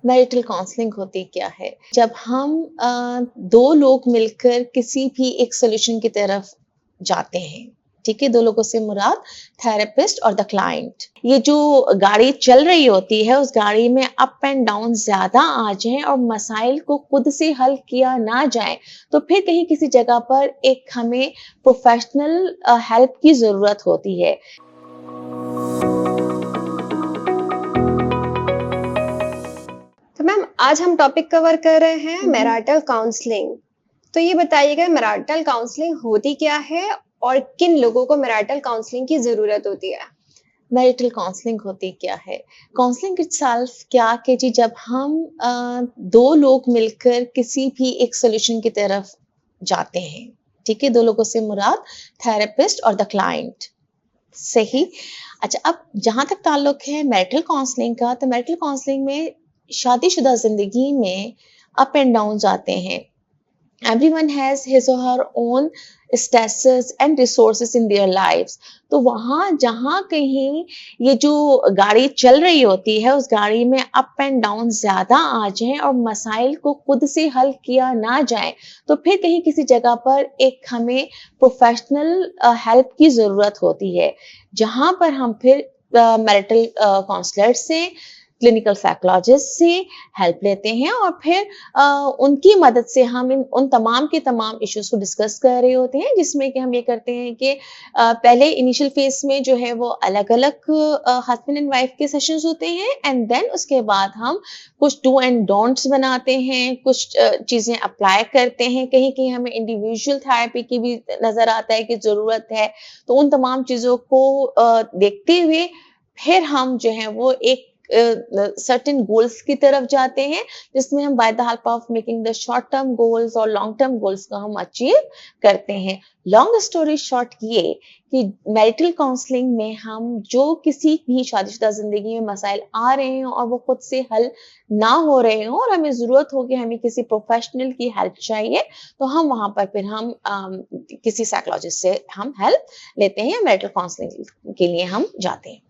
Marital counselling होती क्या है? जब हम दो लोग मिलकर किसी भी एक सॉल्यूशन की तरफ जाते हैं, ठीक है? 2 लोगों से मुराद थेरेपिस्ट और द क्लाइंट। ये जो गाड़ी चल रही होती है, उस गाड़ी में अप एंड डाउन ज़्यादा आ जाएँ और मसाइल को खुद से हल किया ना जाए, तो फिर कहीं किसी जगह पर एक हमें प्रोफ़ेशनल हेल्प की ज़रूरत होती है। तो मैम आज हम टॉपिक कवर कर रहे हैं हुँ, हुँ। Marital counselling. तो ये बताइएगा मैरिटल काउंसलिंग होती क्या है और किन लोगों को मैरिटल काउंसलिंग की ज़रूरत होती है? मैरिटल काउंसलिंग होती क्या है? काउंसलिंग इटसेल्फ क्या कि जी जब हम 2 लोग मिलकर किसी भी एक सॉल्यूशन की तरफ जाते हैं, ठीक है? 2 लोगों से मुराद थेरेपिस्ट और द क्लाइंट, सही? अच्छा, अब जहाँ तक ताल्लुक है मैरिटल काउंसलिंग का, तो मैरिटल काउंसलिंग में शादीशुदा ज़िंदगी में अप एंड डाउन्स आते हैं। everyone has his or her own status and resources in their lives। तो वहाँ जहाँ कहीं ये जो गाड़ी चल रही होती है, उस गाड़ी में अप एंड डाउन ज़्यादा आ जाएँ और मसाइल को खुद से हल किया ना जाए, तो फिर कहीं किसी जगह पर एक हमें प्रोफ़ेशनल हेल्प की ज़रूरत होती है। जहाँ पर हम फिर मैरिटल काउंसलर से, क्लिनिकल साइकोलॉजिस्ट से हेल्प लेते हैं और फिर उनकी मदद से हम इन उन तमाम के तमाम इश्यूज़ को डिस्कस कर रहे होते हैं, जिसमें कि हम ये करते हैं कि पहले इनिशियल फ़ेज़ में जो है वो अलग-अलग हस्बैंड एंड वाइफ के सेशंस होते हैं एंड देन उसके बाद हम कुछ डू एंड डोंट्स बनाते हैं, कुछ चीज़ें अप्लाई करते हैं, कहीं-कहीं हमें इंडिविजुअल थेरेपी की भी नज़र आता है कि ज़रूरत है। तो उन तमाम चीज़ों को देखते हुए फिर हम जो है वो एक सर्टेन गोल्स की तरफ जाते हैं, जिसमें हम by the help of making the short term goals और लॉन्ग टर्म गोल्स को हम अचीव करते हैं। लॉन्ग स्टोरी शॉर्ट ये कि मैरिटल काउंसलिंग में हम जो किसी भी शादीशुदा ज़िंदगी में मसाइल आ रहे हैं और वो खुद से हल ना हो रहे हों और हमें ज़रूरत हो कि हमें किसी प्रोफ़ेशनल की हेल्प चाहिए, तो हम वहाँ पर फिर हम किसी साइकोलॉजिस्ट से हम हेल्प लेते हैं या मैरिटल काउंसलिंग के लिए हम जाते हैं।